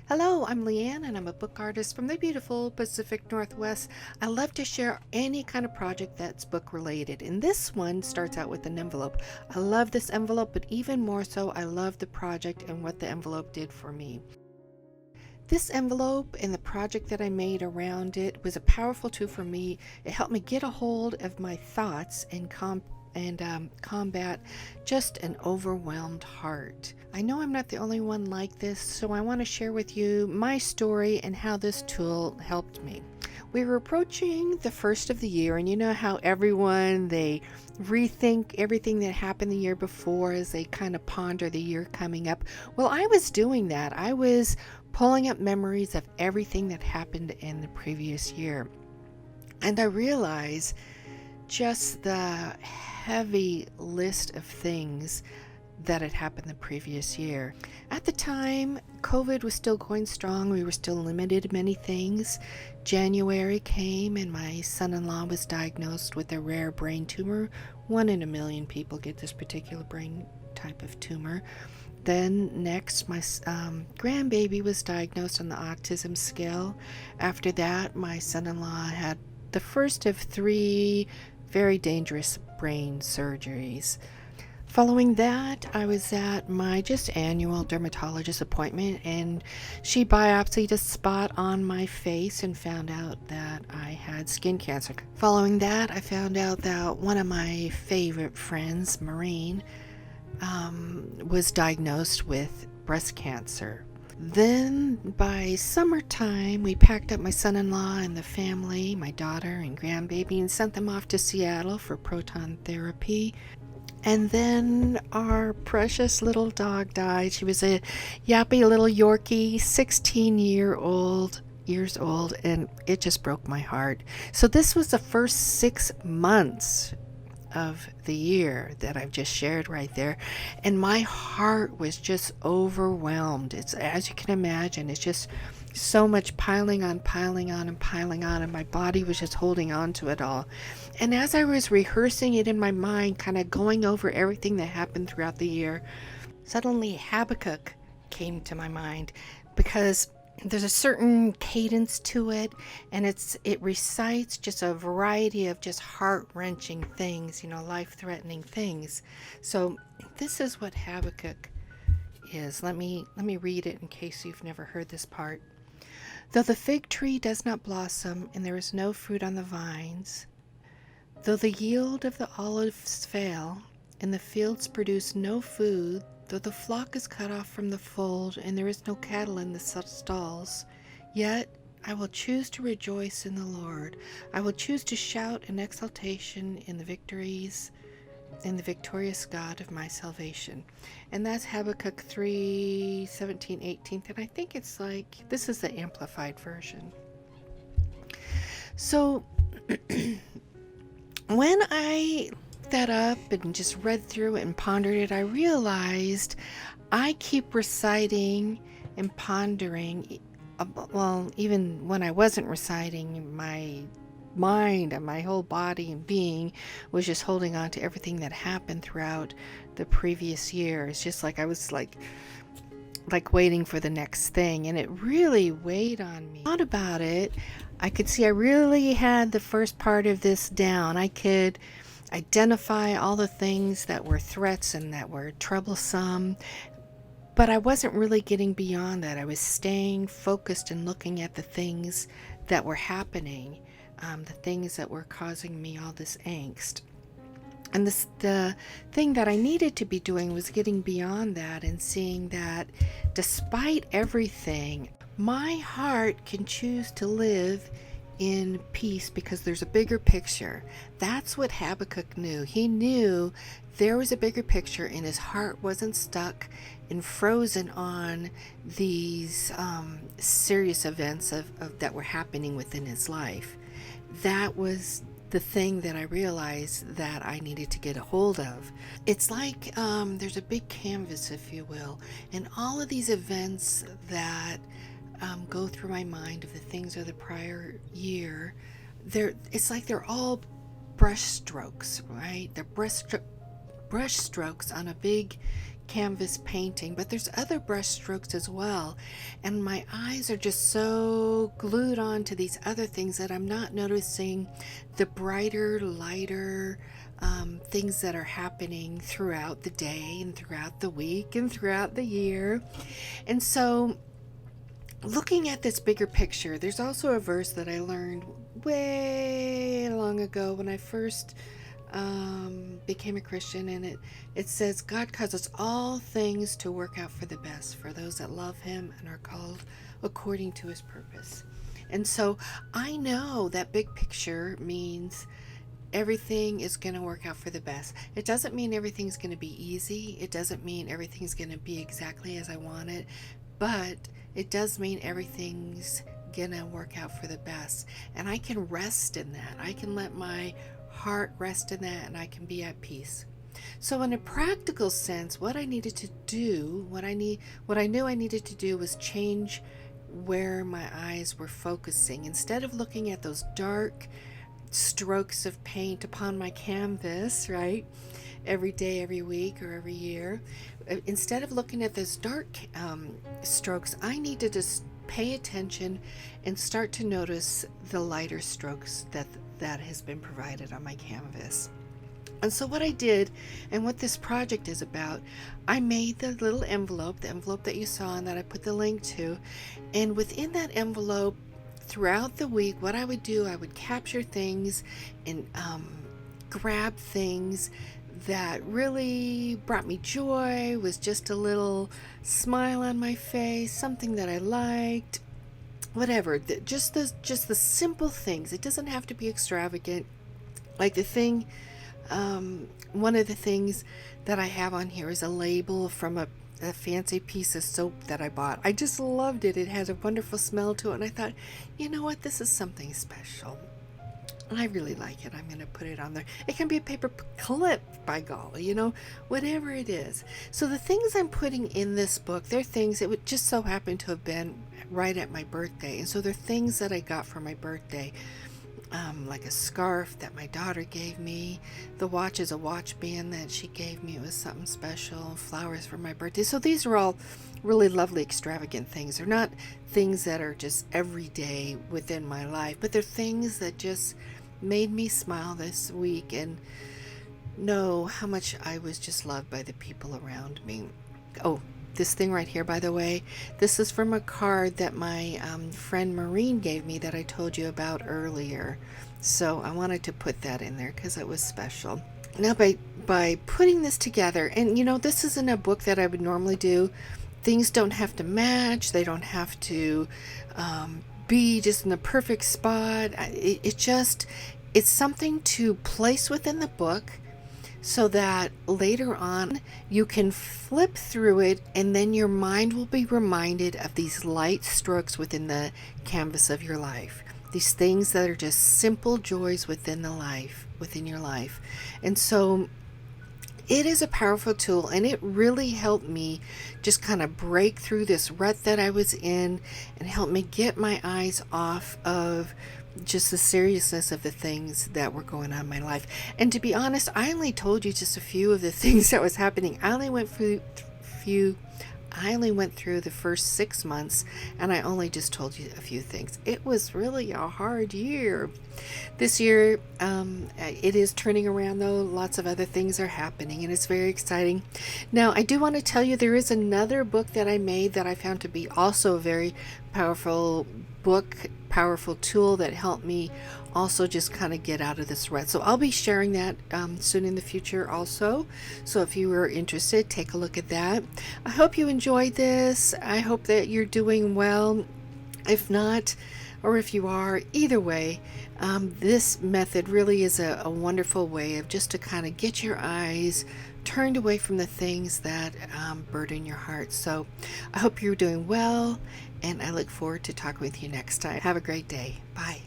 Hello, I'm Leanne, and I'm a book artist from the beautiful Pacific Northwest. I love to share any kind of project that's book related, and this one starts out with an envelope. I love this envelope, but even more so, I love the project and what the envelope did for me. This envelope and the project that I made around it was a powerful tool for me. It helped me get a hold of my thoughts and combat just an overwhelmed heart. I know I'm not the only one like this, so I want to share with you my story and how this tool helped me. We were approaching the first of the year, and you know how everyone they rethink everything that happened the year before as they kind of ponder the year coming up. Well, I was doing that. I was pulling up memories of everything that happened in the previous year. And I realized just the heavy list of things that had happened the previous year. At the time, COVID was still going strong. We were still limited in many things. January came and my son-in-law was diagnosed with a rare brain tumor. 1 in a million people get this particular brain type of tumor. Then next, my grandbaby was diagnosed on the autism scale. After that, my son-in-law had the first of 3 very dangerous brain surgeries. Following that, I was at my just annual dermatologist appointment, and she biopsied a spot on my face and found out that I had skin cancer. Following that, I found out that one of my favorite friends, Maureen, was diagnosed with breast cancer. Then by summertime, we packed up my son-in-law and the family, my daughter and grandbaby, and sent them off to Seattle for proton therapy. And then our precious little dog died. She was a yappy little Yorkie, 16 years old, and it just broke my heart. So this was the first 6 months of the year that I've just shared right there, and my heart was just overwhelmed. It's, as you can imagine, it's just so much piling on, and my body was just holding on to it all. And as I was rehearsing it in my mind, kind of going over everything that happened throughout the year, suddenly Habakkuk came to my mind, because there's a certain cadence to it, and it recites just a variety of just heart-wrenching things, life-threatening things. So this is what Habakkuk is. Let me read it in case you've never heard this part. Though the fig tree does not blossom and there is no fruit on the vines, though the yield of the olives fail and the fields produce no food, though the flock is cut off from the fold and there is no cattle in the stalls, yet I will choose to rejoice in the Lord. I will choose to shout in exultation in the victorious God of my salvation. And that's Habakkuk 3:17-18. And I think it's this is the amplified version. So when I that up and just read through it and pondered it, I realized I keep reciting and pondering. Well, even when I wasn't reciting, my mind and my whole body and being was just holding on to everything that happened throughout the previous year. It's just like I was like waiting for the next thing, and it really weighed on me. I thought about it, I could see I really had the first part of this down. I could identify all the things that were threats and that were troublesome, but I wasn't really getting beyond that. I was staying focused and looking at the things that were happening, the things that were causing me all this angst. And the thing that I needed to be doing was getting beyond that and seeing that despite everything, my heart can choose to live in peace because there's a bigger picture. That's what Habakkuk knew. He knew there was a bigger picture, and his heart wasn't stuck and frozen on these serious events that were happening within his life. That was the thing that I realized that I needed to get a hold of. It's like there's a big canvas, if you will, and all of these events that go through my mind of the things of the prior year, it's like they're all brush strokes, right? They're brush strokes on a big canvas painting, but there's other brush strokes as well. And my eyes are just so glued on to these other things that I'm not noticing the brighter, lighter things that are happening throughout the day and throughout the week and throughout the year. And so, looking at this bigger picture, there's also a verse that I learned way long ago when I first became a Christian, and it says, God causes all things to work out for the best for those that love Him and are called according to His purpose. And so I know that big picture means everything is going to work out for the best. It doesn't mean everything's going to be easy. It doesn't mean everything's going to be exactly as I want it, but it does mean everything's going to work out for the best. And I can rest in that. I can let my heart rest in that, and I can be at peace. So in a practical sense, what I needed to do, what I knew I needed to do was change where my eyes were focusing. Instead of looking at those dark strokes of paint upon my canvas, right? Every day, every week, or every year. Instead of looking at those dark strokes, I need to just pay attention and start to notice the lighter strokes that has been provided on my canvas. And so what I did, and what this project is about, I made the little envelope, the envelope that you saw and that I put the link to, and within that envelope, throughout the week, what I would do, I would capture things and grab things that really brought me joy, was just a little smile on my face, something that I liked, whatever, just the simple things. It doesn't have to be extravagant. Like the thing, one of the things that I have on here is a label from a fancy piece of soap that I bought. I just loved it. It has a wonderful smell to it, and I thought, you know what, this is something special. And I really like it. I'm going to put it on there. It can be a paper clip, by golly, whatever it is. So the things I'm putting in this book, they're things that would just so happen to have been right at my birthday. And so they're things that I got for my birthday. Like a scarf that my daughter gave me. The watch is a watch band that she gave me. It was something special. Flowers for my birthday. So these are all really lovely, extravagant things. They're not things that are just everyday within my life, but they're things that just made me smile this week and know how much I was just loved by the people around me. Oh, this thing right here, by the way, this is from a card that my friend Maureen gave me that I told you about earlier. So I wanted to put that in there because it was special. Now by putting this together, and this isn't a book that I would normally do. Things don't have to match. They don't have to be just in the perfect spot. It's something to place within the book, so that later on you can flip through it, and then your mind will be reminded of these light strokes within the canvas of your life. These things that are just simple joys within your life. And so it is a powerful tool, and it really helped me just kind of break through this rut that I was in and help me get my eyes off of just the seriousness of the things that were going on in my life. And to be honest, I only told you just a few of the things that was happening. I only went through the first 6 months, and I only just told you a few things. It was really a hard year. This year, it is turning around though. Lots of other things are happening, and it's very exciting. Now, I do want to tell you there is another book that I made that I found to be also a very powerful book, powerful tool that helped me also just kind of get out of this rut. So I'll be sharing that soon in the future also. So if you are interested, take a look at that. I hope you enjoyed this. I hope that you're doing well. If not, or if you are, either way, this method really is a wonderful way of just to kind of get your eyes turned away from the things that burden your heart. So I hope you're doing well, and I look forward to talking with you next time. Have a great day. Bye.